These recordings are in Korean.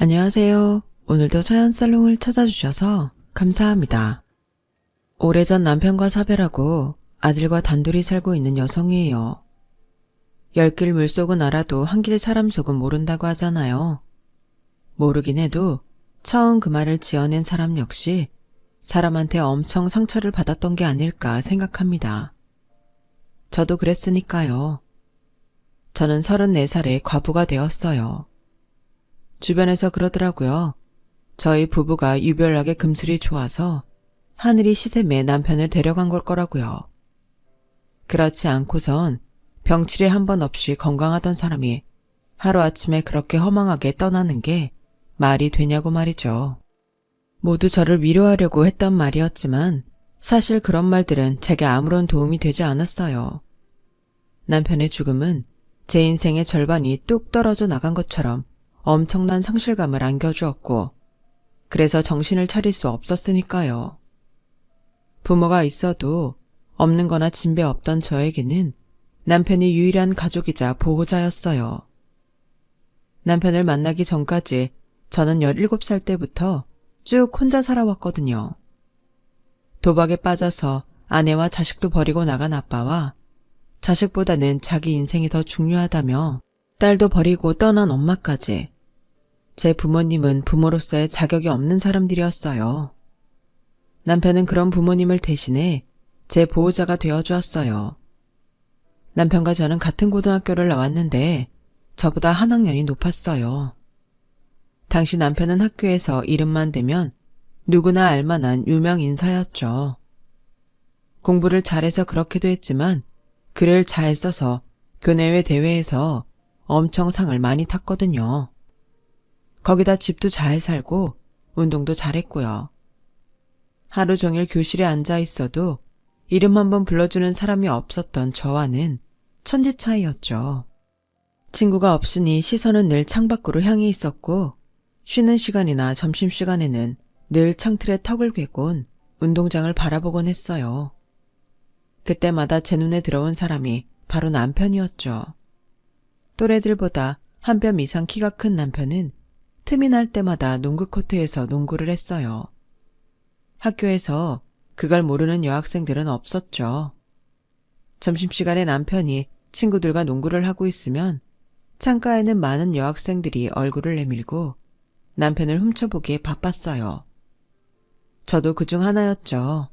안녕하세요. 오늘도 서연살롱을 찾아주셔서 감사합니다. 오래전 남편과 사별하고 아들과 단둘이 살고 있는 여성이에요. 열길 물속은 알아도 한길 사람 속은 모른다고 하잖아요. 모르긴 해도 처음 그 말을 지어낸 사람 역시 사람한테 엄청 상처를 받았던 게 아닐까 생각합니다. 저도 그랬으니까요. 저는 34살에 과부가 되었어요. 주변에서 그러더라고요. 저희 부부가 유별나게 금슬이 좋아서 하늘이 시샘에 남편을 데려간 걸 거라고요. 그렇지 않고선 병치레 한 번 없이 건강하던 사람이 하루아침에 그렇게 허망하게 떠나는 게 말이 되냐고 말이죠. 모두 저를 위로하려고 했던 말이었지만 사실 그런 말들은 제게 아무런 도움이 되지 않았어요. 남편의 죽음은 제 인생의 절반이 뚝 떨어져 나간 것처럼 엄청난 상실감을 안겨주었고 그래서 정신을 차릴 수 없었으니까요. 부모가 있어도 없는 거나 진배 없던 저에게는 남편이 유일한 가족이자 보호자였어요. 남편을 만나기 전까지 저는 17살 때부터 쭉 혼자 살아왔거든요. 도박에 빠져서 아내와 자식도 버리고 나간 아빠와 자식보다는 자기 인생이 더 중요하다며 딸도 버리고 떠난 엄마까지 제 부모님은 부모로서의 자격이 없는 사람들이었어요. 남편은 그런 부모님을 대신해 제 보호자가 되어주었어요. 남편과 저는 같은 고등학교를 나왔는데 저보다 한 학년이 높았어요. 당시 남편은 학교에서 이름만 대면 누구나 알만한 유명 인사였죠. 공부를 잘해서 그렇기도 했지만 글을 잘 써서 교내외 대회에서 엄청 상을 많이 탔거든요. 거기다 집도 잘 살고 운동도 잘했고요. 하루 종일 교실에 앉아 있어도 이름 한번 불러주는 사람이 없었던 저와는 천지 차이였죠. 친구가 없으니 시선은 늘 창밖으로 향해 있었고 쉬는 시간이나 점심시간에는 늘 창틀에 턱을 괴곤 운동장을 바라보곤 했어요. 그때마다 제 눈에 들어온 사람이 바로 남편이었죠. 또래들보다 한 뼘 이상 키가 큰 남편은 틈이 날 때마다 농구 코트에서 농구를 했어요. 학교에서 그걸 모르는 여학생들은 없었죠. 점심시간에 남편이 친구들과 농구를 하고 있으면 창가에는 많은 여학생들이 얼굴을 내밀고 남편을 훔쳐보기에 바빴어요. 저도 그중 하나였죠.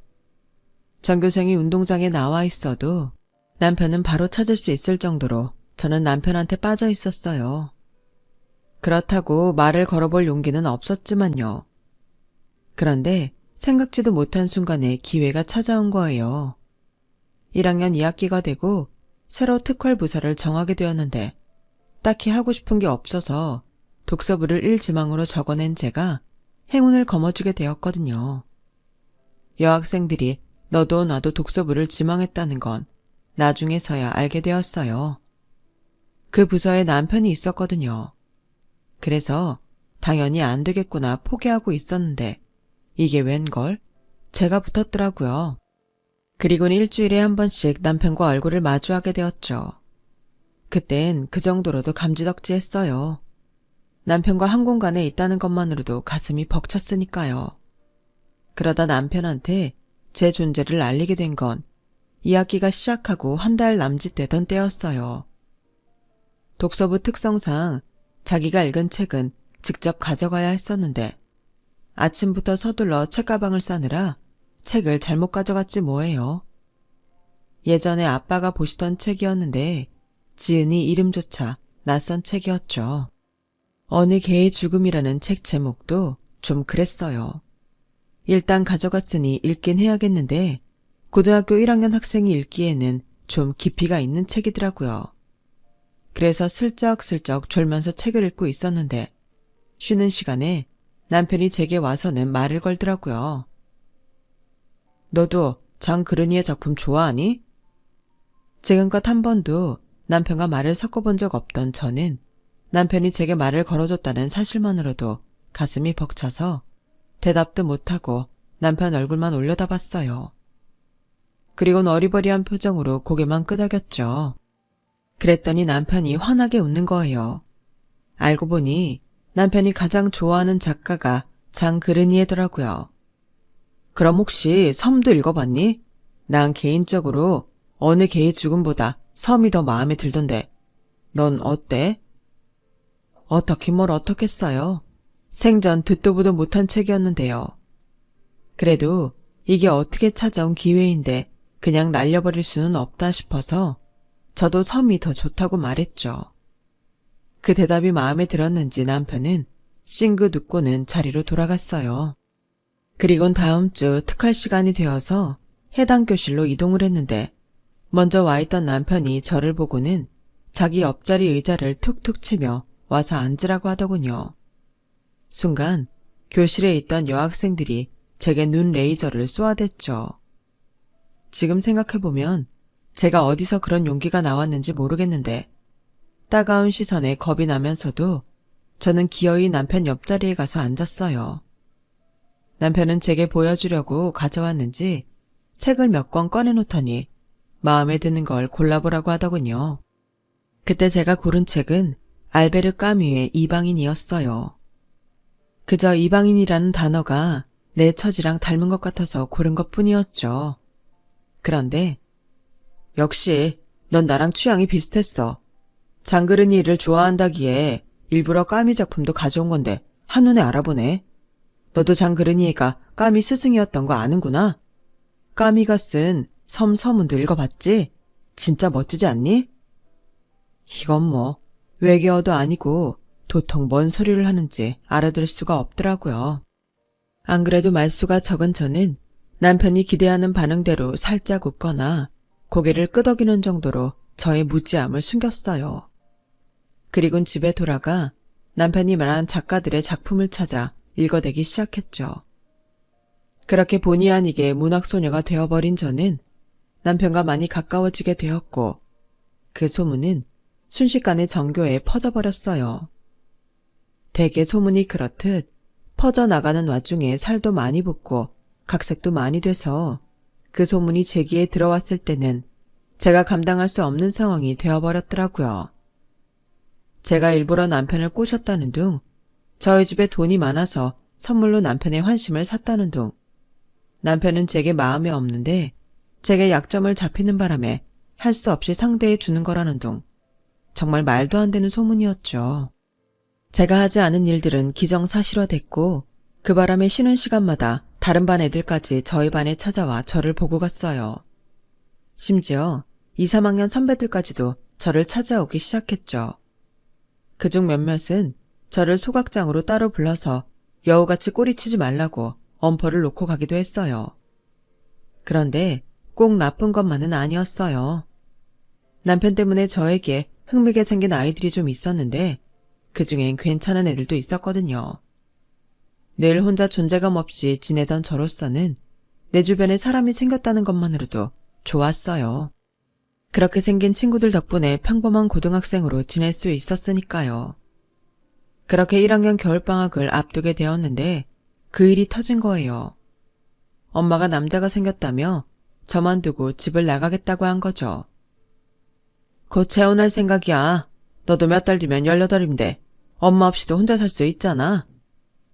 전교생이 운동장에 나와 있어도 남편은 바로 찾을 수 있을 정도로 저는 남편한테 빠져 있었어요. 그렇다고 말을 걸어볼 용기는 없었지만요. 그런데 생각지도 못한 순간에 기회가 찾아온 거예요. 1학년 2학기가 되고 새로 특활 부서를 정하게 되었는데 딱히 하고 싶은 게 없어서 독서부를 일지망으로 적어낸 제가 행운을 거머쥐게 되었거든요. 여학생들이 너도 나도 독서부를 지망했다는 건 나중에서야 알게 되었어요. 그 부서에 남편이 있었거든요. 그래서 당연히 안 되겠구나 포기하고 있었는데 이게 웬걸? 제가 붙었더라고요. 그리고는 일주일에 한 번씩 남편과 얼굴을 마주하게 되었죠. 그땐 그 정도로도 감지덕지했어요. 남편과 한 공간에 있다는 것만으로도 가슴이 벅찼으니까요. 그러다 남편한테 제 존재를 알리게 된 건 2학기가 시작하고 한 달 남짓되던 때였어요. 독서부 특성상 자기가 읽은 책은 직접 가져가야 했었는데 아침부터 서둘러 책가방을 싸느라 책을 잘못 가져갔지 뭐예요. 예전에 아빠가 보시던 책이었는데 지은이 이름조차 낯선 책이었죠. 어느 개의 죽음이라는 책 제목도 좀 그랬어요. 일단 가져갔으니 읽긴 해야겠는데 고등학교 1학년 학생이 읽기에는 좀 깊이가 있는 책이더라고요. 그래서 슬쩍슬쩍 졸면서 책을 읽고 있었는데 쉬는 시간에 남편이 제게 와서는 말을 걸더라고요. 너도 장그르니의 작품 좋아하니? 지금껏 한 번도 남편과 말을 섞어본 적 없던 저는 남편이 제게 말을 걸어줬다는 사실만으로도 가슴이 벅차서 대답도 못하고 남편 얼굴만 올려다봤어요. 그리고는 어리버리한 표정으로 고개만 끄덕였죠. 그랬더니 남편이 환하게 웃는 거예요. 알고 보니 남편이 가장 좋아하는 작가가 장그르니에더라고요. 그럼 혹시 섬도 읽어봤니? 난 개인적으로 어느 개의 죽음보다 섬이 더 마음에 들던데. 넌 어때? 어떻긴 뭘 어떻겠어요. 생전 듣도 보도 못한 책이었는데요. 그래도 이게 어떻게 찾아온 기회인데 그냥 날려버릴 수는 없다 싶어서 저도 섬이 더 좋다고 말했죠. 그 대답이 마음에 들었는지 남편은 싱긋 웃고는 자리로 돌아갔어요. 그리곤 다음 주 특할 시간이 되어서 해당 교실로 이동을 했는데 먼저 와 있던 남편이 저를 보고는 자기 옆자리 의자를 툭툭 치며 와서 앉으라고 하더군요. 순간 교실에 있던 여학생들이 제게 눈 레이저를 쏘아댔죠. 지금 생각해보면 제가 어디서 그런 용기가 나왔는지 모르겠는데 따가운 시선에 겁이 나면서도 저는 기어이 남편 옆자리에 가서 앉았어요. 남편은 제게 보여주려고 가져왔는지 책을 몇 권 꺼내놓더니 마음에 드는 걸 골라보라고 하더군요. 그때 제가 고른 책은 알베르 까뮈의 이방인이었어요. 그저 이방인이라는 단어가 내 처지랑 닮은 것 같아서 고른 것뿐이었죠. 그런데 역시 넌 나랑 취향이 비슷했어. 장그르니를 좋아한다기에 일부러 까뮈 작품도 가져온 건데 한눈에 알아보네. 너도 장그르니가 까뮈 스승이었던 거 아는구나. 까뮈가 쓴 서문도 읽어봤지? 진짜 멋지지 않니? 이건 뭐 외계어도 아니고 도통 뭔 소리를 하는지 알아들 수가 없더라고요. 안 그래도 말수가 적은 저는 남편이 기대하는 반응대로 살짝 웃거나 고개를 끄덕이는 정도로 저의 무지함을 숨겼어요. 그리곤 집에 돌아가 남편이 말한 작가들의 작품을 찾아 읽어대기 시작했죠. 그렇게 본의 아니게 문학소녀가 되어버린 저는 남편과 많이 가까워지게 되었고 그 소문은 순식간에 정교에 퍼져버렸어요. 대개 소문이 그렇듯 퍼져나가는 와중에 살도 많이 붙고 각색도 많이 돼서 그 소문이 제 귀에 들어왔을 때는 제가 감당할 수 없는 상황이 되어버렸더라고요. 제가 일부러 남편을 꼬셨다는 둥, 저희 집에 돈이 많아서 선물로 남편의 환심을 샀다는 둥, 남편은 제게 마음에 없는데 제게 약점을 잡히는 바람에 할 수 없이 상대해 주는 거라는 둥, 정말 말도 안 되는 소문이었죠. 제가 하지 않은 일들은 기정사실화됐고 그 바람에 쉬는 시간마다 다른 반 애들까지 저희 반에 찾아와 저를 보고 갔어요. 심지어 2, 3학년 선배들까지도 저를 찾아오기 시작했죠. 그중 몇몇은 저를 소각장으로 따로 불러서 여우같이 꼬리치지 말라고 엄포를 놓고 가기도 했어요. 그런데 꼭 나쁜 것만은 아니었어요. 남편 때문에 저에게 흥미게 생긴 아이들이 좀 있었는데 그중엔 괜찮은 애들도 있었거든요. 늘 혼자 존재감 없이 지내던 저로서는 내 주변에 사람이 생겼다는 것만으로도 좋았어요. 그렇게 생긴 친구들 덕분에 평범한 고등학생으로 지낼 수 있었으니까요. 그렇게 1학년 겨울방학을 앞두게 되었는데 그 일이 터진 거예요. 엄마가 남자가 생겼다며 저만 두고 집을 나가겠다고 한 거죠. 곧 재혼할 생각이야. 너도 몇 달 뒤면 18인데 엄마 없이도 혼자 살 수 있잖아.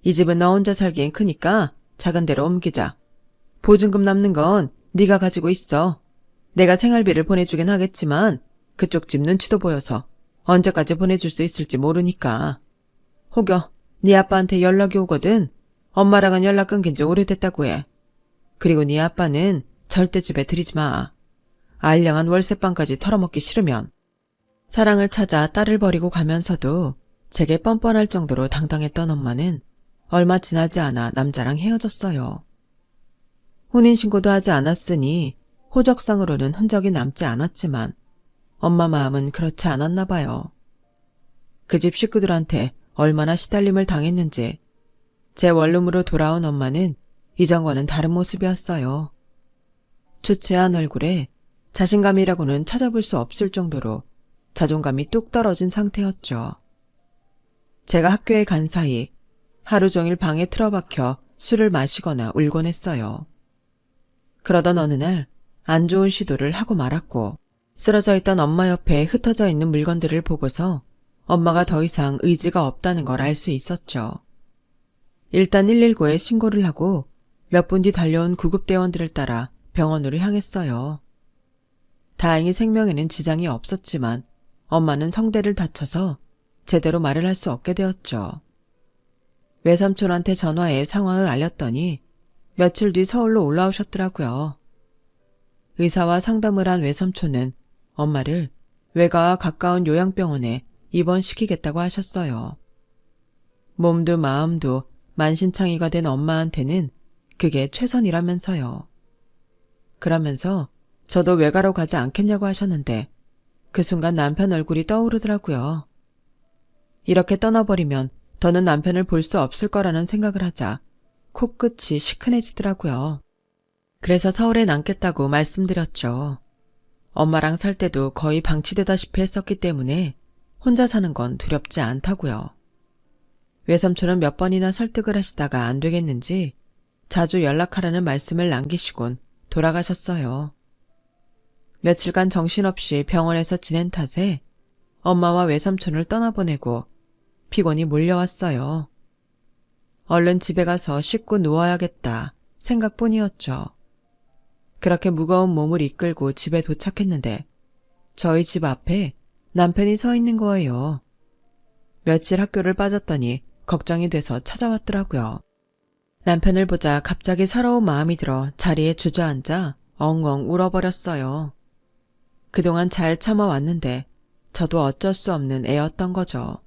이 집은 너 혼자 살기엔 크니까 작은 데로 옮기자. 보증금 남는 건 네가 가지고 있어. 내가 생활비를 보내주긴 하겠지만 그쪽 집 눈치도 보여서 언제까지 보내줄 수 있을지 모르니까. 혹여 네 아빠한테 연락이 오거든 엄마랑은 연락 끊긴 지 오래됐다고 해. 그리고 네 아빠는 절대 집에 들이지 마. 알량한 월세방까지 털어먹기 싫으면. 사랑을 찾아 딸을 버리고 가면서도 제게 뻔뻔할 정도로 당당했던 엄마는 얼마 지나지 않아 남자랑 헤어졌어요. 혼인신고도 하지 않았으니 호적상으로는 흔적이 남지 않았지만 엄마 마음은 그렇지 않았나 봐요. 그 집 식구들한테 얼마나 시달림을 당했는지 제 원룸으로 돌아온 엄마는 이전과는 다른 모습이었어요. 초췌한 얼굴에 자신감이라고는 찾아볼 수 없을 정도로 자존감이 뚝 떨어진 상태였죠. 제가 학교에 간 사이 하루 종일 방에 틀어박혀 술을 마시거나 울곤 했어요. 그러던 어느 날 안 좋은 시도를 하고 말았고 쓰러져 있던 엄마 옆에 흩어져 있는 물건들을 보고서 엄마가 더 이상 의지가 없다는 걸 알 수 있었죠. 일단 119에 신고를 하고 몇 분 뒤 달려온 구급대원들을 따라 병원으로 향했어요. 다행히 생명에는 지장이 없었지만 엄마는 성대를 다쳐서 제대로 말을 할 수 없게 되었죠. 외삼촌한테 전화해 상황을 알렸더니 며칠 뒤 서울로 올라오셨더라고요. 의사와 상담을 한 외삼촌은 엄마를 외가와 가까운 요양병원에 입원시키겠다고 하셨어요. 몸도 마음도 만신창이가 된 엄마한테는 그게 최선이라면서요. 그러면서 저도 외가로 가지 않겠냐고 하셨는데 그 순간 남편 얼굴이 떠오르더라고요. 이렇게 떠나버리면 더는 남편을 볼 수 없을 거라는 생각을 하자 코끝이 시큰해지더라고요. 그래서 서울에 남겠다고 말씀드렸죠. 엄마랑 살 때도 거의 방치되다시피 했었기 때문에 혼자 사는 건 두렵지 않다고요. 외삼촌은 몇 번이나 설득을 하시다가 안 되겠는지 자주 연락하라는 말씀을 남기시곤 돌아가셨어요. 며칠간 정신없이 병원에서 지낸 탓에 엄마와 외삼촌을 떠나보내고 피곤이 몰려왔어요. 얼른 집에 가서 씻고 누워야겠다 생각뿐이었죠. 그렇게 무거운 몸을 이끌고 집에 도착했는데 저희 집 앞에 남편이 서 있는 거예요. 며칠 학교를 빠졌더니 걱정이 돼서 찾아왔더라고요. 남편을 보자 갑자기 서러운 마음이 들어 자리에 주저앉아 엉엉 울어버렸어요. 그동안 잘 참아왔는데 저도 어쩔 수 없는 애였던 거죠.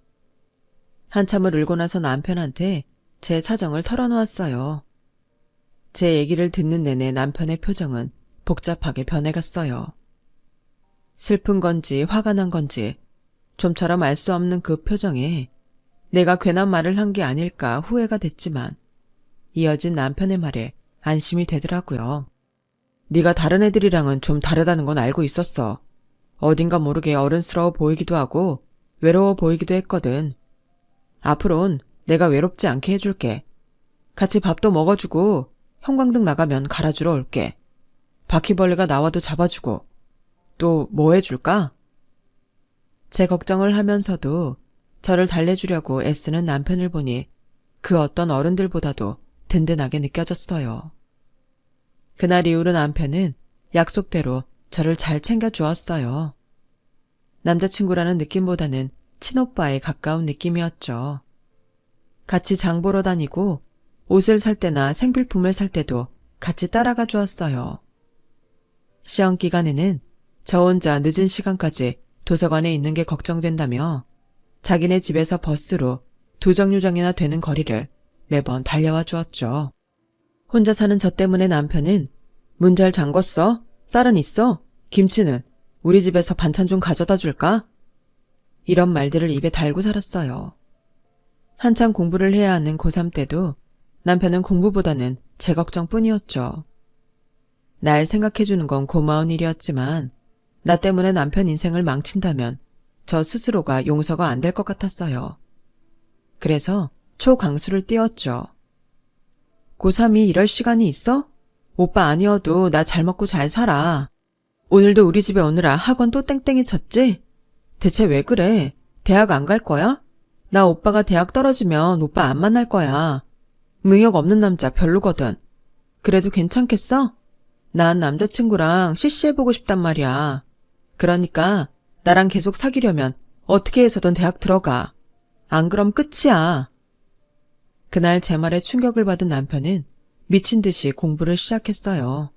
한참을 울고 나서 남편한테 제 사정을 털어놓았어요. 제 얘기를 듣는 내내 남편의 표정은 복잡하게 변해갔어요. 슬픈 건지 화가 난 건지 좀처럼 알 수 없는 그 표정에 내가 괜한 말을 한 게 아닐까 후회가 됐지만 이어진 남편의 말에 안심이 되더라고요. 네가 다른 애들이랑은 좀 다르다는 건 알고 있었어. 어딘가 모르게 어른스러워 보이기도 하고 외로워 보이기도 했거든. 앞으론 내가 외롭지 않게 해줄게. 같이 밥도 먹어주고 형광등 나가면 갈아주러 올게. 바퀴벌레가 나와도 잡아주고 또 뭐 해줄까? 제 걱정을 하면서도 저를 달래주려고 애쓰는 남편을 보니 그 어떤 어른들보다도 든든하게 느껴졌어요. 그날 이후로 남편은 약속대로 저를 잘 챙겨주었어요. 남자친구라는 느낌보다는 친오빠에 가까운 느낌이었죠. 같이 장 보러 다니고 옷을 살 때나 생필품을 살 때도 같이 따라가 주었어요. 시험 기간에는 저 혼자 늦은 시간까지 도서관에 있는 게 걱정된다며 자기네 집에서 버스로 2정류장이나 되는 거리를 매번 달려와 주었죠. 혼자 사는 저 때문에 남편은 문 잘 잠궜어? 쌀은 있어? 김치는? 우리 집에서 반찬 좀 가져다 줄까? 이런 말들을 입에 달고 살았어요. 한창 공부를 해야 하는 고3 때도 남편은 공부보다는 제 걱정뿐이었죠. 날 생각해주는 건 고마운 일이었지만 나 때문에 남편 인생을 망친다면 저 스스로가 용서가 안 될 것 같았어요. 그래서 초강수를 띄웠죠. 고3이 이럴 시간이 있어? 오빠 아니어도 나 잘 먹고 잘 살아. 오늘도 우리 집에 오느라 학원 또 땡땡이 쳤지? 대체 왜 그래? 대학 안 갈 거야? 나 오빠가 대학 떨어지면 오빠 안 만날 거야. 능력 없는 남자 별로거든. 그래도 괜찮겠어? 난 남자친구랑 CC해보고 싶단 말이야. 그러니까 나랑 계속 사귀려면 어떻게 해서든 대학 들어가. 안 그럼 끝이야. 그날 제 말에 충격을 받은 남편은 미친 듯이 공부를 시작했어요.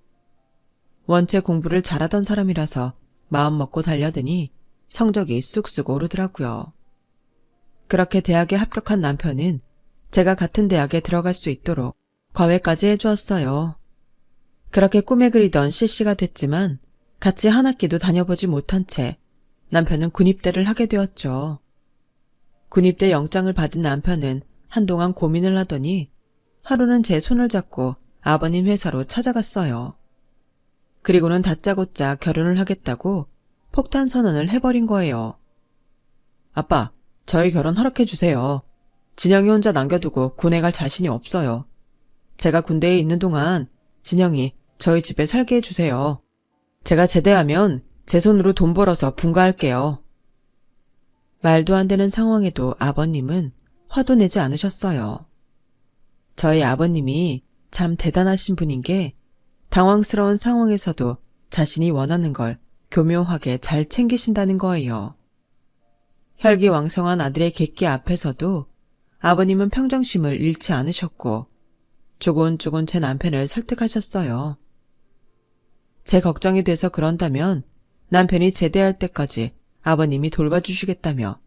원체 공부를 잘하던 사람이라서 마음 먹고 달려드니 성적이 쑥쑥 오르더라고요. 그렇게 대학에 합격한 남편은 제가 같은 대학에 들어갈 수 있도록 과외까지 해주었어요. 그렇게 꿈에 그리던 CC가 됐지만 같이 한 학기도 다녀보지 못한 채 남편은 군입대를 하게 되었죠. 군입대 영장을 받은 남편은 한동안 고민을 하더니 하루는 제 손을 잡고 아버님 회사로 찾아갔어요. 그리고는 다짜고짜 결혼을 하겠다고 폭탄 선언을 해버린 거예요. 아빠, 저희 결혼 허락해주세요. 진영이 혼자 남겨두고 군에 갈 자신이 없어요. 제가 군대에 있는 동안 진영이 저희 집에 살게 해주세요. 제가 제대하면 제 손으로 돈 벌어서 분가할게요. 말도 안 되는 상황에도 아버님은 화도 내지 않으셨어요. 저희 아버님이 참 대단하신 분인 게 당황스러운 상황에서도 자신이 원하는 걸 교묘하게 잘 챙기신다는 거예요. 혈기왕성한 아들의 객기 앞에서도 아버님은 평정심을 잃지 않으셨고 조곤조곤 제 남편을 설득하셨어요. 제 걱정이 돼서 그런다면 남편이 제대할 때까지 아버님이 돌봐주시겠다며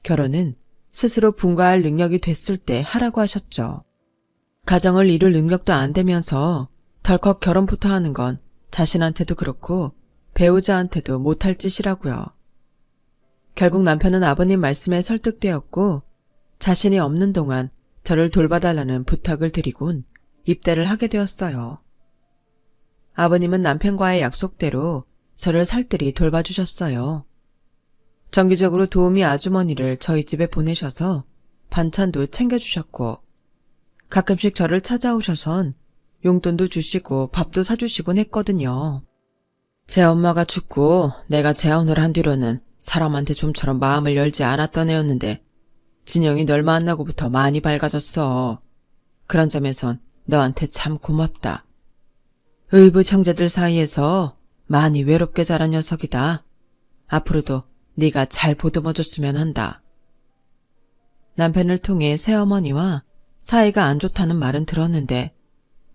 결혼은 스스로 분가할 능력이 됐을 때 하라고 하셨죠. 가정을 이룰 능력도 안 되면서 덜컥 결혼부터 하는 건 자신한테도 그렇고 배우자한테도 못할 짓이라고요. 결국 남편은 아버님 말씀에 설득되었고 자신이 없는 동안 저를 돌봐달라는 부탁을 드리곤 입대를 하게 되었어요. 아버님은 남편과의 약속대로 저를 살뜰히 돌봐주셨어요. 정기적으로 도우미 아주머니를 저희 집에 보내셔서 반찬도 챙겨주셨고 가끔씩 저를 찾아오셔선 용돈도 주시고 밥도 사주시곤 했거든요. 제 엄마가 죽고 내가 재혼을 한 뒤로는 사람한테 좀처럼 마음을 열지 않았던 애였는데 진영이 널 만나고부터 많이 밝아졌어. 그런 점에선 너한테 참 고맙다. 의붓 형제들 사이에서 많이 외롭게 자란 녀석이다. 앞으로도 네가 잘 보듬어줬으면 한다. 남편을 통해 새어머니와 사이가 안 좋다는 말은 들었는데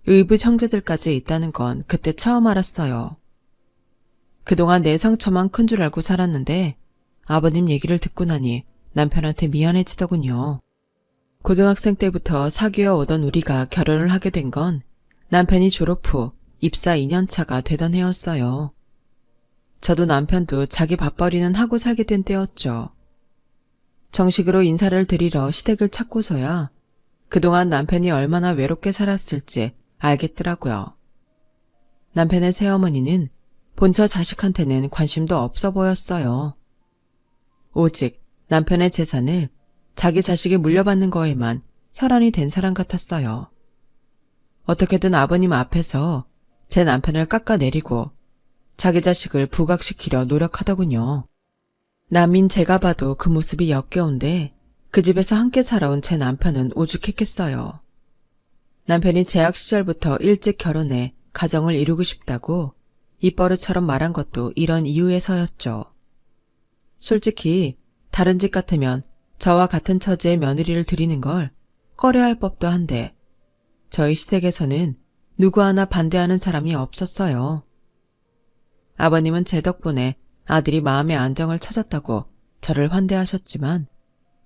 의붓 형제들까지 있다는 건 그때 처음 알았어요. 그동안 내 상처만 큰 줄 알고 살았는데 아버님 얘기를 듣고 나니 남편한테 미안해지더군요. 고등학생 때부터 사귀어 오던 우리가 결혼을 하게 된 건 남편이 졸업 후 입사 2년차가 되던 해였어요. 저도 남편도 자기 밥벌이는 하고 살게 된 때였죠. 정식으로 인사를 드리러 시댁을 찾고서야 그동안 남편이 얼마나 외롭게 살았을지 알겠더라고요. 남편의 새어머니는 본처 자식한테는 관심도 없어 보였어요. 오직 남편의 재산을 자기 자식이 물려받는 거에만 혈안이 된 사람 같았어요. 어떻게든 아버님 앞에서 제 남편을 깎아내리고 자기 자식을 부각시키려 노력하더군요. 남인 제가 봐도 그 모습이 역겨운데 그 집에서 함께 살아온 제 남편은 오죽했겠어요. 남편이 재학 시절부터 일찍 결혼해 가정을 이루고 싶다고 입버릇처럼 말한 것도 이런 이유에서였죠. 솔직히 다른 집 같으면 저와 같은 처지의 며느리를 들이는 걸 꺼려할 법도 한데 저희 시댁에서는 누구 하나 반대하는 사람이 없었어요. 아버님은 제 덕분에 아들이 마음의 안정을 찾았다고 저를 환대하셨지만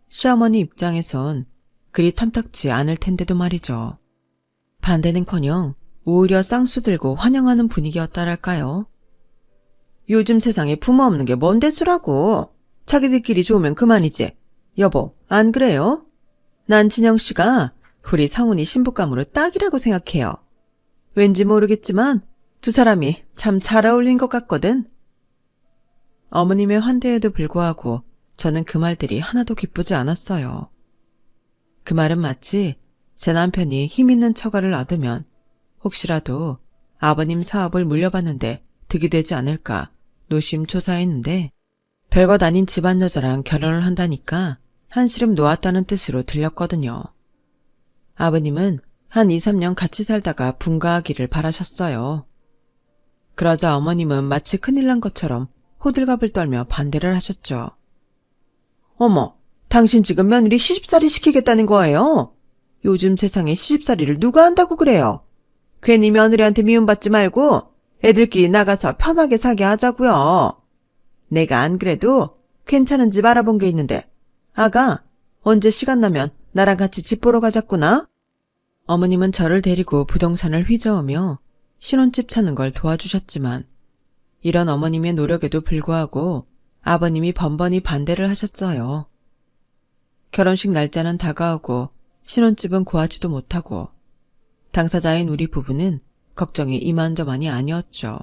시어머니 입장에선 그리 탐탁지 않을 텐데도 말이죠. 반대는커녕 오히려 쌍수 들고 환영하는 분위기였다랄까요. 요즘 세상에 부모 없는 게 뭔 대수라고. 자기들끼리 좋으면 그만이지. 여보, 안 그래요? 난 진영씨가 우리 성훈이 신부감으로 딱이라고 생각해요. 왠지 모르겠지만 두 사람이 참 잘 어울린 것 같거든. 어머님의 환대에도 불구하고 저는 그 말들이 하나도 기쁘지 않았어요. 그 말은 마치 제 남편이 힘있는 처가를 얻으면 혹시라도 아버님 사업을 물려받는데 득이 되지 않을까 노심초사했는데 별것 아닌 집안 여자랑 결혼을 한다니까 한시름 놓았다는 뜻으로 들렸거든요. 아버님은 한 2, 3년 같이 살다가 분가하기를 바라셨어요. 그러자 어머님은 마치 큰일 난 것처럼 호들갑을 떨며 반대를 하셨죠. 어머, 당신 지금 며느리 시집살이 시키겠다는 거예요? 요즘 세상에 시집살이를 누가 한다고 그래요? 괜히 며느리한테 미움받지 말고 애들끼리 나가서 편하게 살게 하자고요. 내가 안 그래도 괜찮은 집 알아본 게 있는데 아가, 언제 시간 나면 나랑 같이 집 보러 가자꾸나? 어머님은 저를 데리고 부동산을 휘저으며 신혼집 찾는 걸 도와주셨지만 이런 어머님의 노력에도 불구하고 아버님이 번번이 반대를 하셨어요. 결혼식 날짜는 다가오고 신혼집은 구하지도 못하고 당사자인 우리 부부는 걱정이 이만저만이 아니었죠.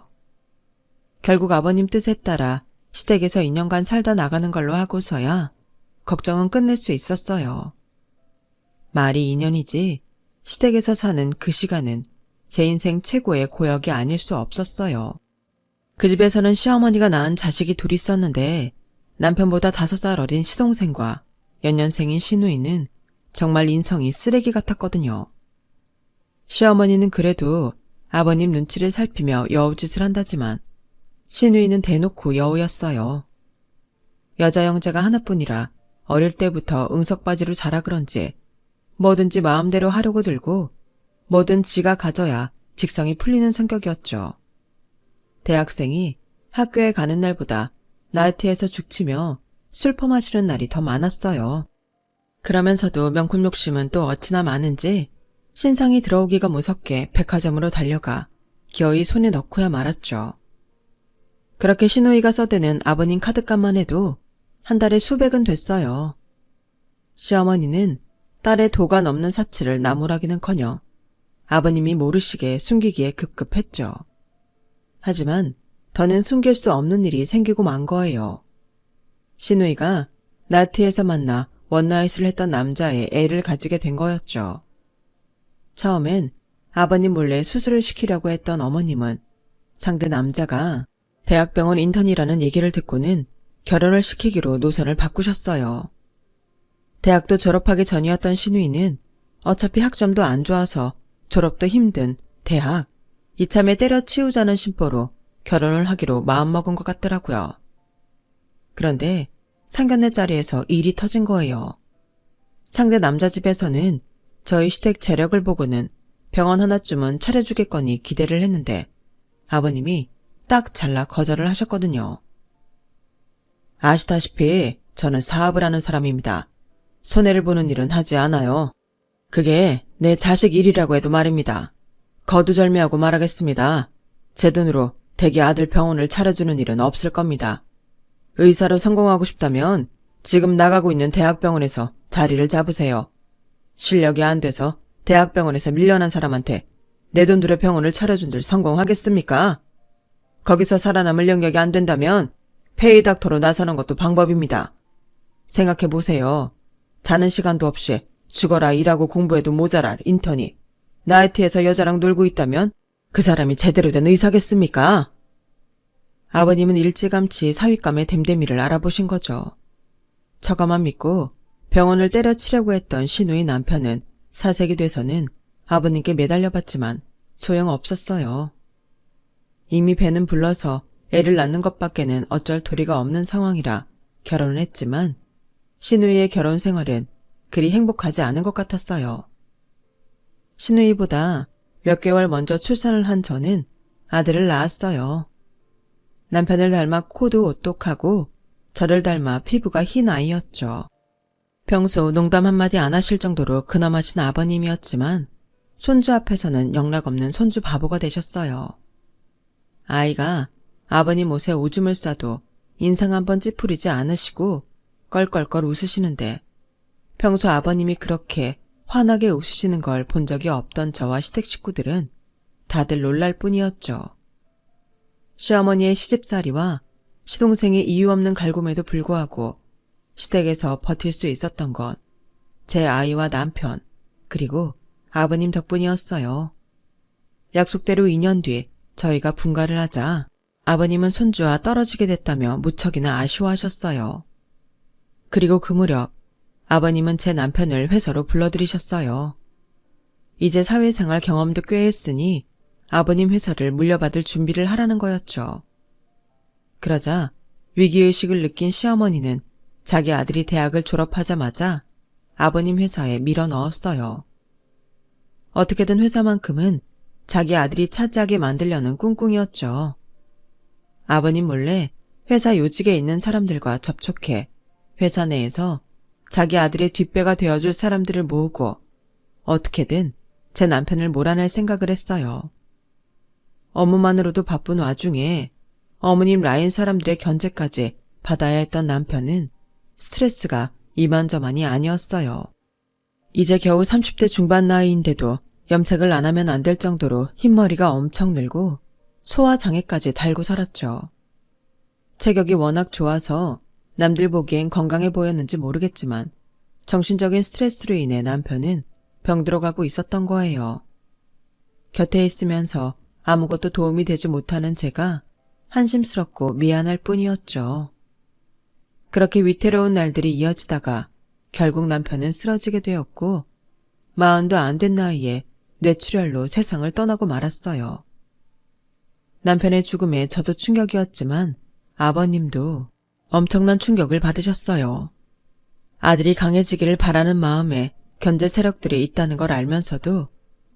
결국 아버님 뜻에 따라 시댁에서 2년간 살다 나가는 걸로 하고서야 걱정은 끝낼 수 있었어요. 말이 2년이지 시댁에서 사는 그 시간은 제 인생 최고의 고역이 아닐 수 없었어요. 그 집에서는 시어머니가 낳은 자식이 둘 있었는데 남편보다 5살 어린 시동생과 연년생인 시누이는 정말 인성이 쓰레기 같았거든요. 시어머니는 그래도 아버님 눈치를 살피며 여우짓을 한다지만 시누이는 대놓고 여우였어요. 여자 형제가 하나뿐이라 어릴 때부터 응석바지로 자라 그런지 뭐든지 마음대로 하려고 들고 뭐든 지가 가져야 직성이 풀리는 성격이었죠. 대학생이 학교에 가는 날보다 나이트에서 죽치며 술 퍼마시는 날이 더 많았어요. 그러면서도 명품 욕심은 또 어찌나 많은지 신상이 들어오기가 무섭게 백화점으로 달려가 기어이 손에 넣고야 말았죠. 그렇게 시누이가 써대는 아버님 카드값만 해도 한 달에 수백은 됐어요. 시어머니는 딸의 도가 넘는 사치를 나무라기는커녕 아버님이 모르시게 숨기기에 급급했죠. 하지만 더는 숨길 수 없는 일이 생기고 만 거예요. 시누이가 나트에서 만나 원나잇을 했던 남자의 애를 가지게 된 거였죠. 처음엔 아버님 몰래 수술을 시키려고 했던 어머님은 상대 남자가 대학병원 인턴이라는 얘기를 듣고는 결혼을 시키기로 노선을 바꾸셨어요. 대학도 졸업하기 전이었던 시누이는 어차피 학점도 안 좋아서 졸업도 힘든 대학, 이참에 때려치우자는 심보로 결혼을 하기로 마음먹은 것 같더라고요. 그런데 상견례 자리에서 일이 터진 거예요. 상대 남자 집에서는 저희 시댁 재력을 보고는 병원 하나쯤은 차려주겠거니 기대를 했는데 아버님이 딱 잘라 거절을 하셨거든요. 아시다시피 저는 사업을 하는 사람입니다. 손해를 보는 일은 하지 않아요. 그게 내 자식 일이라고 해도 말입니다. 거두절미하고 말하겠습니다. 제 돈으로 대기 아들 병원을 차려주는 일은 없을 겁니다. 의사로 성공하고 싶다면 지금 나가고 있는 대학병원에서 자리를 잡으세요. 실력이 안 돼서 대학병원에서 밀려난 사람한테 내 돈 들여 병원을 차려준들 성공하겠습니까? 거기서 살아남을 영역이 안 된다면 페이닥터로 나서는 것도 방법입니다. 생각해보세요. 자는 시간도 없이 죽어라 일하고 공부해도 모자랄 인턴이 나이트에서 여자랑 놀고 있다면 그 사람이 제대로 된 의사겠습니까? 아버님은 일찌감치 사윗감의 댐댐이를 알아보신 거죠. 처가만 믿고 병원을 때려치려고 했던 시누이 남편은 사색이 돼서는 아버님께 매달려봤지만 소용없었어요. 이미 배는 불러서 애를 낳는 것밖에는 어쩔 도리가 없는 상황이라 결혼을 했지만 시누이의 결혼 생활은 그리 행복하지 않은 것 같았어요. 시누이보다 몇 개월 먼저 출산을 한 저는 아들을 낳았어요. 남편을 닮아 코도 오똑하고 저를 닮아 피부가 흰 아이였죠. 평소 농담 한마디 안 하실 정도로 근엄하신 아버님이었지만 손주 앞에서는 영락없는 손주 바보가 되셨어요. 아이가 아버님 옷에 오줌을 싸도 인상 한번 찌푸리지 않으시고 껄껄껄 웃으시는데 평소 아버님이 그렇게 환하게 웃으시는 걸 본 적이 없던 저와 시댁 식구들은 다들 놀랄 뿐이었죠. 시어머니의 시집살이와 시동생의 이유 없는 갈굼에도 불구하고 시댁에서 버틸 수 있었던 건 제 아이와 남편 그리고 아버님 덕분이었어요. 약속대로 2년 뒤 저희가 분가를 하자 아버님은 손주와 떨어지게 됐다며 무척이나 아쉬워하셨어요. 그리고 그 무렵 아버님은 제 남편을 회사로 불러들이셨어요. 이제 사회생활 경험도 꽤 했으니 아버님 회사를 물려받을 준비를 하라는 거였죠. 그러자 위기의식을 느낀 시어머니는 자기 아들이 대학을 졸업하자마자 아버님 회사에 밀어 넣었어요. 어떻게든 회사만큼은 자기 아들이 차지하게 만들려는 꿍꿍이었죠. 아버님 몰래 회사 요직에 있는 사람들과 접촉해 회사 내에서 자기 아들의 뒷배가 되어줄 사람들을 모으고 어떻게든 제 남편을 몰아낼 생각을 했어요. 업무만으로도 바쁜 와중에 어머님 라인 사람들의 견제까지 받아야 했던 남편은 스트레스가 이만저만이 아니었어요. 이제 겨우 30대 중반 나이인데도 염색을 안 하면 안 될 정도로 흰머리가 엄청 늘고 소화장애까지 달고 살았죠. 체격이 워낙 좋아서 남들 보기엔 건강해 보였는지 모르겠지만 정신적인 스트레스로 인해 남편은 병들어가고 있었던 거예요. 곁에 있으면서 아무것도 도움이 되지 못하는 제가 한심스럽고 미안할 뿐이었죠. 그렇게 위태로운 날들이 이어지다가 결국 남편은 쓰러지게 되었고 40도 안 된 나이에 뇌출혈로 세상을 떠나고 말았어요. 남편의 죽음에 저도 충격이었지만 아버님도 엄청난 충격을 받으셨어요. 아들이 강해지기를 바라는 마음에 견제 세력들이 있다는 걸 알면서도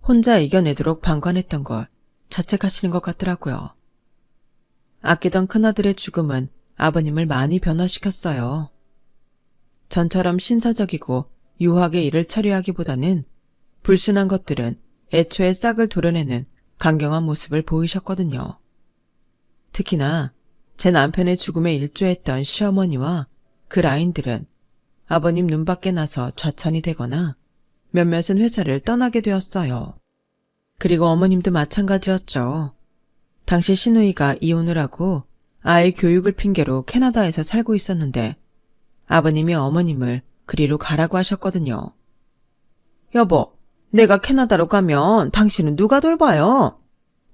혼자 이겨내도록 방관했던 걸 자책하시는 것 같더라고요. 아끼던 큰아들의 죽음은 아버님을 많이 변화시켰어요. 전처럼 신사적이고 유하게 일을 처리하기보다는 불순한 것들은 애초에 싹을 도려내는 강경한 모습을 보이셨거든요. 특히나 제 남편의 죽음에 일조했던 시어머니와 그 라인들은 아버님 눈밖에 나서 좌천이 되거나 몇몇은 회사를 떠나게 되었어요. 그리고 어머님도 마찬가지였죠. 당시 시누이가 이혼을 하고 아이 교육을 핑계로 캐나다에서 살고 있었는데 아버님이 어머님을 그리로 가라고 하셨거든요. 여보, 내가 캐나다로 가면 당신은 누가 돌봐요?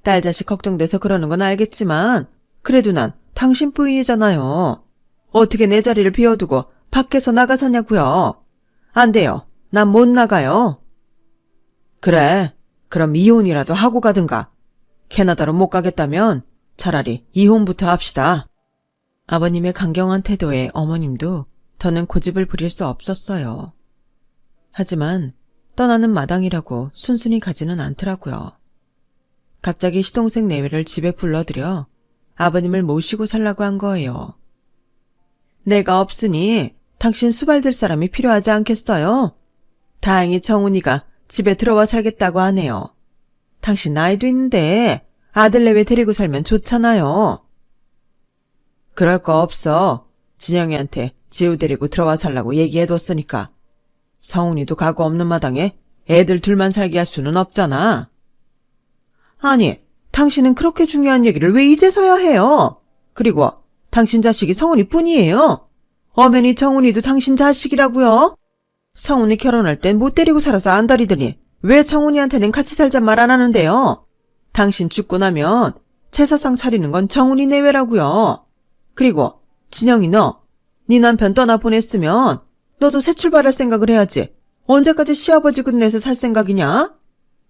딸 자식 걱정돼서 그러는 건 알겠지만 그래도 난 당신 부인이잖아요. 어떻게 내 자리를 비워두고 밖에서 나가 사냐고요. 안 돼요. 난 못 나가요. 그래, 그럼 이혼이라도 하고 가든가. 캐나다로 못 가겠다면 차라리 이혼부터 합시다. 아버님의 강경한 태도에 어머님도 더는 고집을 부릴 수 없었어요. 하지만 떠나는 마당이라고 순순히 가지는 않더라고요. 갑자기 시동생 내외를 집에 불러들여 아버님을 모시고 살라고 한 거예요. 내가 없으니 당신 수발들 사람이 필요하지 않겠어요? 다행히 정훈이가 집에 들어와 살겠다고 하네요. 당신 나이도 있는데 아들 내외 데리고 살면 좋잖아요. 그럴 거 없어. 진영이한테 지우 데리고 들어와 살라고 얘기해뒀으니까. 성훈이도 가구 없는 마당에 애들 둘만 살게 할 수는 없잖아. 아니, 당신은 그렇게 중요한 얘기를 왜 이제서야 해요? 그리고 당신 자식이 성훈이 뿐이에요. 엄연히 정훈이도 당신 자식이라고요? 성훈이 결혼할 땐 못 데리고 살아서 안달이더니 왜 정훈이한테는 같이 살자 말 안 하는데요? 당신 죽고 나면 제사상 차리는 건 정훈이 내외라고요. 그리고 진영이 네 남편 떠나보냈으면 너도 새 출발할 생각을 해야지. 언제까지 시아버지 그늘에서 살 생각이냐?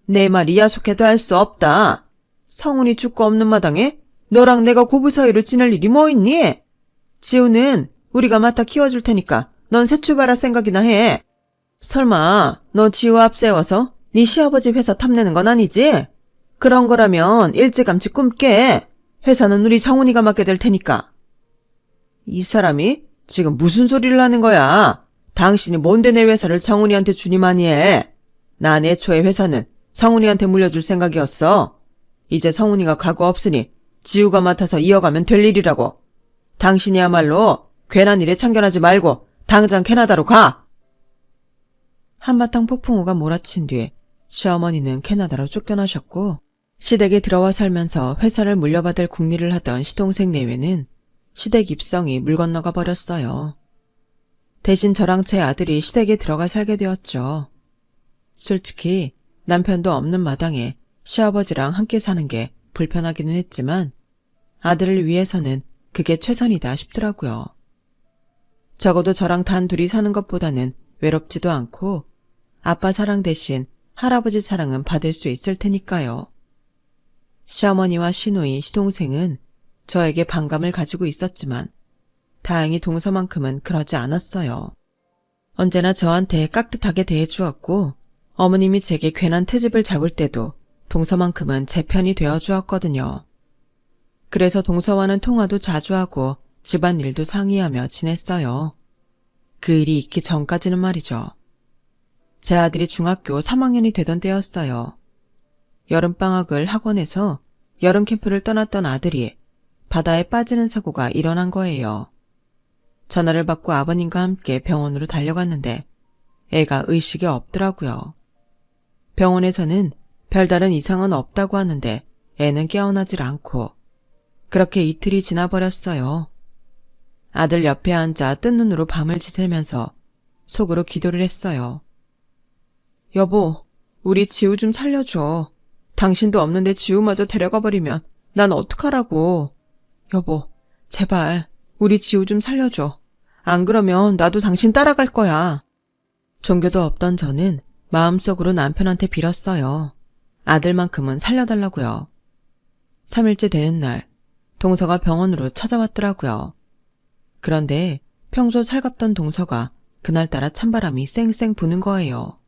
내 말 이하속해도 할 수 없다. 성훈이 죽고 없는 마당에 너랑 내가 고부 사이로 지낼 일이 뭐 있니? 지우는 우리가 맡아 키워줄 테니까 넌 새 출발할 생각이나 해. 설마 너 지우 앞세워서 네 시아버지 회사 탐내는 건 아니지? 그런 거라면 일찌감치 꿈깨. 회사는 우리 정훈이가 맡게 될 테니까. 이 사람이 지금 무슨 소리를 하는 거야? 당신이 뭔데 내 회사를 정훈이한테 주니마니 해. 난 애초에 회사는 성훈이한테 물려줄 생각이었어. 이제 성훈이가 가고 없으니 지우가 맡아서 이어가면 될 일이라고. 당신이야말로 괜한 일에 참견하지 말고 당장 캐나다로 가. 한바탕 폭풍우가 몰아친 뒤에 시어머니는 캐나다로 쫓겨나셨고 시댁에 들어와 살면서 회사를 물려받을 궁리를 하던 시동생 내외는 시댁 입성이 물 건너가 버렸어요. 대신 저랑 제 아들이 시댁에 들어가 살게 되었죠. 솔직히 남편도 없는 마당에 시아버지랑 함께 사는 게 불편하기는 했지만 아들을 위해서는 그게 최선이다 싶더라고요. 적어도 저랑 단 둘이 사는 것보다는 외롭지도 않고 아빠 사랑 대신 할아버지 사랑은 받을 수 있을 테니까요. 시어머니와 시누이, 시동생은 저에게 반감을 가지고 있었지만 다행히 동서만큼은 그러지 않았어요. 언제나 저한테 깍듯하게 대해주었고 어머님이 제게 괜한 트집을 잡을 때도 동서만큼은 제 편이 되어주었거든요. 그래서 동서와는 통화도 자주 하고 집안일도 상의하며 지냈어요. 그 일이 있기 전까지는 말이죠. 제 아들이 중학교 3학년이 되던 때였어요. 여름방학을 학원에서 여름 캠프를 떠났던 아들이 바다에 빠지는 사고가 일어난 거예요. 전화를 받고 아버님과 함께 병원으로 달려갔는데 애가 의식이 없더라고요. 병원에서는 별다른 이상은 없다고 하는데 애는 깨어나질 않고 그렇게 이틀이 지나버렸어요. 아들 옆에 앉아 뜬 눈으로 밤을 지새면서 속으로 기도를 했어요. 여보, 우리 지우 좀 살려줘. 당신도 없는데 지우마저 데려가버리면 난 어떡하라고. 여보, 제발 우리 지우 좀 살려줘. 안 그러면 나도 당신 따라갈 거야. 종교도 없던 저는 마음속으로 남편한테 빌었어요. 아들만큼은 살려달라고요. 3일째 되는 날, 동서가 병원으로 찾아왔더라고요. 그런데 평소 살갑던 동서가 그날따라 찬바람이 쌩쌩 부는 거예요.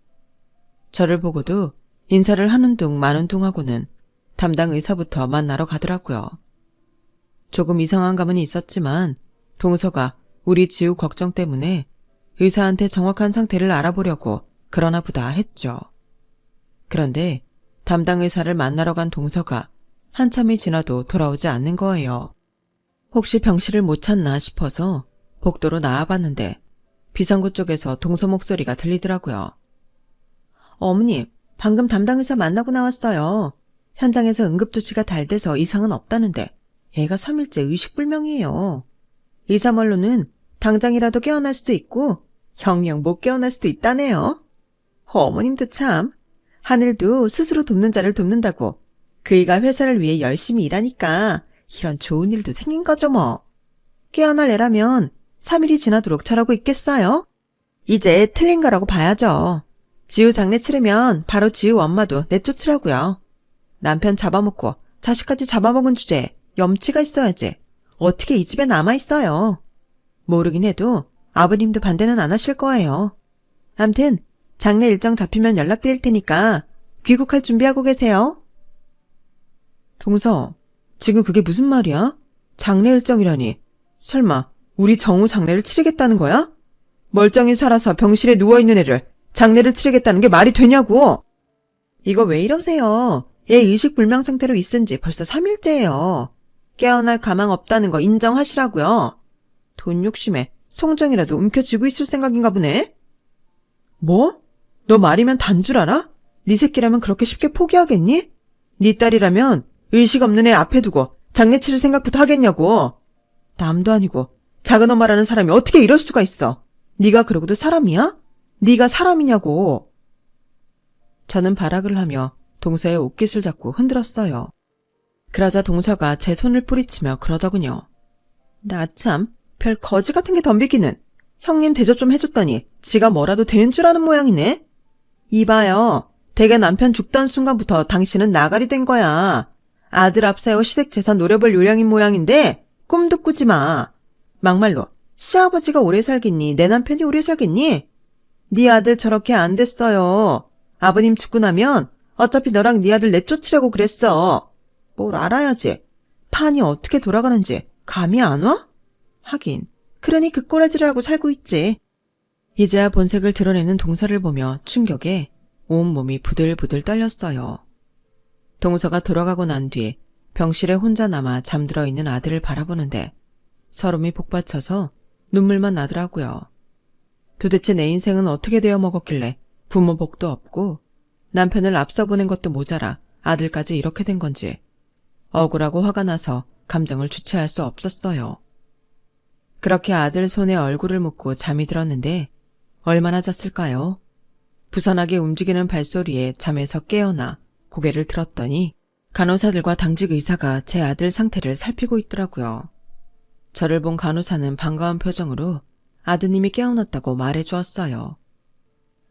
저를 보고도 인사를 하는 둥 마는 둥 하고는 담당 의사부터 만나러 가더라고요. 조금 이상한 감은 있었지만 동서가 우리 지우 걱정 때문에 의사한테 정확한 상태를 알아보려고 그러나 보다 했죠. 그런데 담당 의사를 만나러 간 동서가 한참이 지나도 돌아오지 않는 거예요. 혹시 병실을 못 찾나 싶어서 복도로 나와봤는데 비상구 쪽에서 동서 목소리가 들리더라고요. 어머님, 방금 담당 의사 만나고 나왔어요. 현장에서 응급조치가 잘 돼서 이상은 없다는데 애가 3일째 의식불명이에요. 의사 말로는 당장이라도 깨어날 수도 있고 영영 못 깨어날 수도 있다네요. 어머님도 참, 하늘도 스스로 돕는 자를 돕는다고 그이가 회사를 위해 열심히 일하니까 이런 좋은 일도 생긴 거죠 뭐. 깨어날 애라면 3일이 지나도록 저러고 있겠어요? 이제 틀린 거라고 봐야죠. 지우 장례 치르면 바로 지우 엄마도 내쫓으라고요. 남편 잡아먹고 자식까지 잡아먹은 주제에 염치가 있어야지. 어떻게 이 집에 남아있어요. 모르긴 해도 아버님도 반대는 안 하실 거예요. 암튼 장례 일정 잡히면 연락드릴 테니까 귀국할 준비하고 계세요. 동서, 지금 그게 무슨 말이야? 장례 일정이라니. 설마 우리 정우 장례를 치르겠다는 거야? 멀쩡히 살아서 병실에 누워있는 애를 장례를 치르겠다는 게 말이 되냐고. 이거 왜 이러세요? 얘 의식불명 상태로 있은 지 벌써 3일째예요. 깨어날 가망 없다는 거 인정하시라고요. 돈 욕심에 송정이라도 움켜쥐고 있을 생각인가 보네. 뭐? 너 말이면 단 줄 알아? 네 새끼라면 그렇게 쉽게 포기하겠니? 네 딸이라면 의식 없는 애 앞에 두고 장례 치를 생각부터 하겠냐고. 남도 아니고 작은 엄마라는 사람이 어떻게 이럴 수가 있어. 네가 그러고도 사람이야? 네가 사람이냐고. 저는 발악을 하며 동서의 옷깃을 잡고 흔들었어요. 그러자 동서가 제 손을 뿌리치며 그러더군요. 나 참, 별 거지 같은 게 덤비기는. 형님 대접 좀 해줬더니 지가 뭐라도 되는 줄 아는 모양이네. 이봐요. 대개 남편 죽던 순간부터 당신은 나가리 된 거야. 아들 앞세워 시댁재산 노려볼 요량인 모양인데 꿈도 꾸지 마. 막말로 시아버지가 오래 살겠니? 내 남편이 오래 살겠니? 네 아들 저렇게 안 됐어요. 아버님 죽고 나면 어차피 너랑 네 아들 내쫓으려고 그랬어. 뭘 알아야지. 판이 어떻게 돌아가는지 감이 안 와? 하긴 그러니 그 꼬라지를 하고 살고 있지. 이제야 본색을 드러내는 동서를 보며 충격에 온몸이 부들부들 떨렸어요. 동서가 돌아가고 난 뒤 병실에 혼자 남아 잠들어 있는 아들을 바라보는데 서름이 복받쳐서 눈물만 나더라고요. 도대체 내 인생은 어떻게 되어 먹었길래 부모 복도 없고 남편을 앞서 보낸 것도 모자라 아들까지 이렇게 된 건지 억울하고 화가 나서 감정을 주체할 수 없었어요. 그렇게 아들 손에 얼굴을 묻고 잠이 들었는데 얼마나 잤을까요? 부산하게 움직이는 발소리에 잠에서 깨어나 고개를 들었더니 간호사들과 당직 의사가 제 아들 상태를 살피고 있더라고요. 저를 본 간호사는 반가운 표정으로 아드님이 깨어났다고 말해주었어요.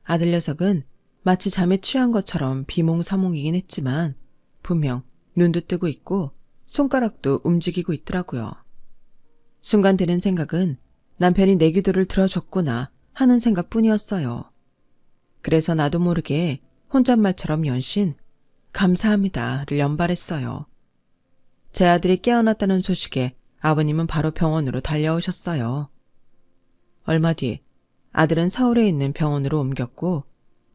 아들 녀석은 마치 잠에 취한 것처럼 비몽사몽이긴 했지만 분명 눈도 뜨고 있고 손가락도 움직이고 있더라고요. 순간 드는 생각은 남편이 내 기도를 들어줬구나 하는 생각뿐이었어요. 그래서 나도 모르게 혼잣말처럼 연신 감사합니다를 연발했어요. 제 아들이 깨어났다는 소식에 아버님은 바로 병원으로 달려오셨어요. 얼마 뒤 아들은 서울에 있는 병원으로 옮겼고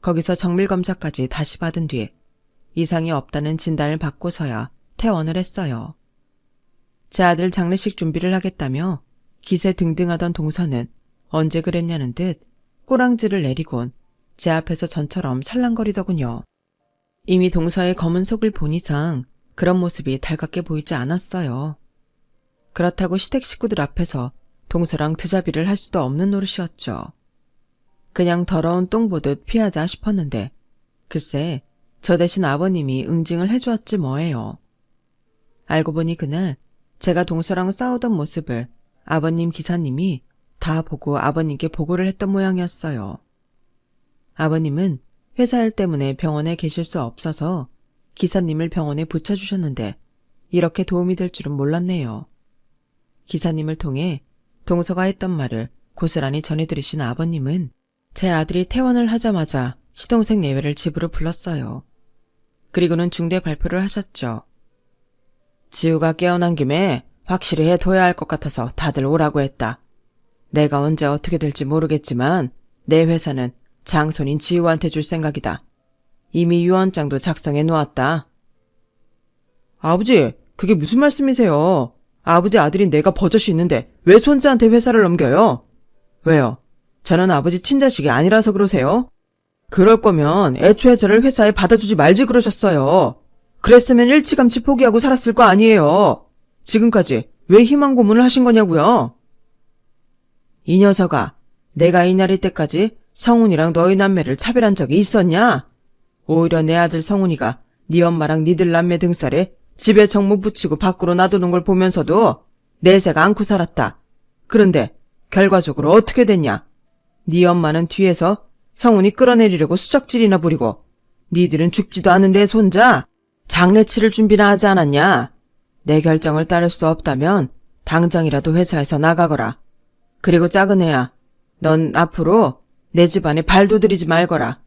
거기서 정밀검사까지 다시 받은 뒤 이상이 없다는 진단을 받고서야 퇴원을 했어요. 제 아들 장례식 준비를 하겠다며 기세 등등하던 동서는 언제 그랬냐는 듯 꼬랑지를 내리곤 제 앞에서 전처럼 살랑거리더군요. 이미 동서의 검은 속을 본 이상 그런 모습이 달갑게 보이지 않았어요. 그렇다고 시댁 식구들 앞에서 동서랑 드자비를 할 수도 없는 노릇이었죠. 그냥 더러운 똥 보듯 피하자 싶었는데 글쎄 저 대신 아버님이 응징을 해주었지 뭐예요. 알고 보니 그날 제가 동서랑 싸우던 모습을 아버님 기사님이 다 보고 아버님께 보고를 했던 모양이었어요. 아버님은 회사 일 때문에 병원에 계실 수 없어서 기사님을 병원에 붙여주셨는데 이렇게 도움이 될 줄은 몰랐네요. 기사님을 통해 동서가 했던 말을 고스란히 전해들으신 아버님은 제 아들이 퇴원을 하자마자 시동생 내외를 집으로 불렀어요. 그리고는 중대 발표를 하셨죠. 지우가 깨어난 김에 확실히 해둬야 할 것 같아서 다들 오라고 했다. 내가 언제 어떻게 될지 모르겠지만 내 회사는 장손인 지우한테 줄 생각이다. 이미 유언장도 작성해 놓았다. 아버지, 그게 무슨 말씀이세요? 아버지 아들인 내가 버젓이 있는데 왜 손자한테 회사를 넘겨요? 왜요? 저는 아버지 친자식이 아니라서 그러세요? 그럴 거면 애초에 저를 회사에 받아주지 말지 그러셨어요. 그랬으면 일찌감치 포기하고 살았을 거 아니에요. 지금까지 왜 희망 고문을 하신 거냐고요? 이 녀석아, 내가 이 날일 때까지 성훈이랑 너희 남매를 차별한 적이 있었냐? 오히려 내 아들 성훈이가 네 엄마랑 니들 남매 등살에 집에 정모 붙이고 밖으로 놔두는 걸 보면서도 내색 안고 살았다. 그런데 결과적으로 어떻게 됐냐? 네 엄마는 뒤에서 성훈이 끌어내리려고 수작질이나 부리고 니들은 죽지도 않은 내 손자 장례 치를 준비나 하지 않았냐? 내 결정을 따를 수 없다면 당장이라도 회사에서 나가거라. 그리고 작은 애야, 넌 앞으로 내 집안에 발도 들이지 말거라.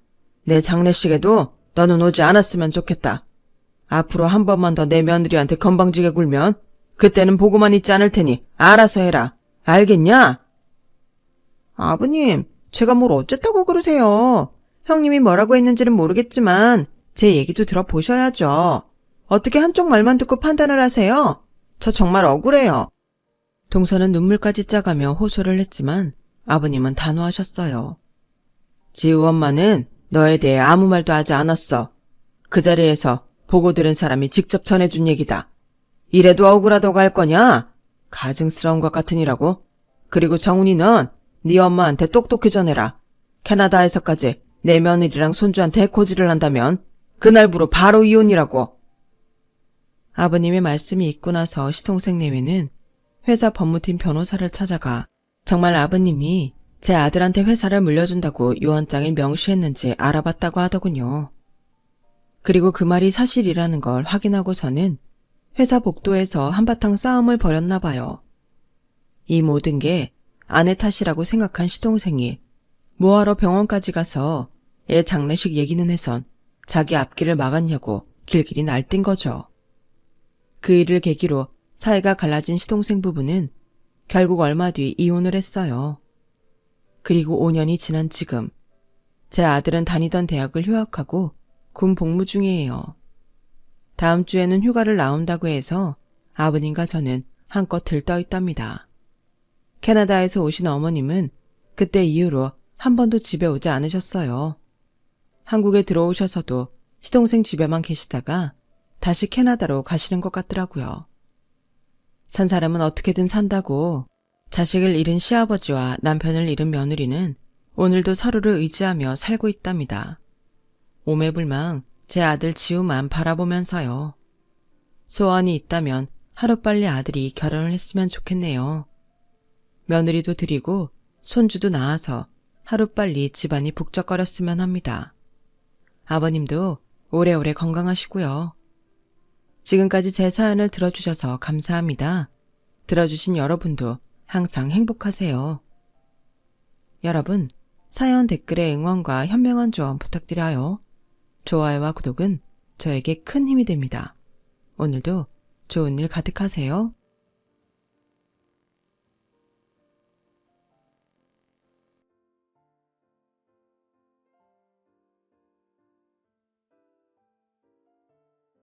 내 장례식에도 너는 오지 않았으면 좋겠다. 앞으로 한 번만 더 내 며느리한테 건방지게 굴면 그때는 보고만 있지 않을 테니 알아서 해라. 알겠냐? 아버님, 제가 뭘 어쨌다고 그러세요. 형님이 뭐라고 했는지는 모르겠지만 제 얘기도 들어보셔야죠. 어떻게 한쪽 말만 듣고 판단을 하세요? 저 정말 억울해요. 동서는 눈물까지 짜가며 호소를 했지만 아버님은 단호하셨어요. 지우 엄마는 너에 대해 아무 말도 하지 않았어. 그 자리에서 보고 들은 사람이 직접 전해준 얘기다. 이래도 억울하다고 할 거냐? 가증스러운 것 같으니라고. 그리고 정훈이 넌 네 엄마한테 똑똑히 전해라. 캐나다에서까지 내 며느리랑 손주한테 해코지를 한다면 그날부로 바로 이혼이라고. 아버님의 말씀이 있고 나서 시동생 내외는 회사 법무팀 변호사를 찾아가 정말 아버님이 제 아들한테 회사를 물려준다고 유언장에 명시했는지 알아봤다고 하더군요. 그리고 그 말이 사실이라는 걸 확인하고서는 회사 복도에서 한바탕 싸움을 벌였나 봐요. 이 모든 게 아내 탓이라고 생각한 시동생이 뭐하러 병원까지 가서 애 장례식 얘기는 해선 자기 앞길을 막았냐고 길길이 날뛴 거죠. 그 일을 계기로 사이가 갈라진 시동생 부부는 결국 얼마 뒤 이혼을 했어요. 그리고 5년이 지난 지금 제 아들은 다니던 대학을 휴학하고 군 복무 중이에요. 다음 주에는 휴가를 나온다고 해서 아버님과 저는 한껏 들떠 있답니다. 캐나다에서 오신 어머님은 그때 이후로 한 번도 집에 오지 않으셨어요. 한국에 들어오셔서도 시동생 집에만 계시다가 다시 캐나다로 가시는 것 같더라고요. 산 사람은 어떻게든 산다고 자식을 잃은 시아버지와 남편을 잃은 며느리는 오늘도 서로를 의지하며 살고 있답니다. 오매불망 제 아들 지우만 바라보면서요. 소원이 있다면 하루빨리 아들이 결혼을 했으면 좋겠네요. 며느리도 드리고 손주도 낳아서 하루빨리 집안이 북적거렸으면 합니다. 아버님도 오래오래 건강하시고요. 지금까지 제 사연을 들어주셔서 감사합니다. 들어주신 여러분도 항상 행복하세요. 여러분, 사연 댓글에 응원과 현명한 조언 부탁드려요. 좋아요와 구독은 저에게 큰 힘이 됩니다. 오늘도 좋은 일 가득하세요.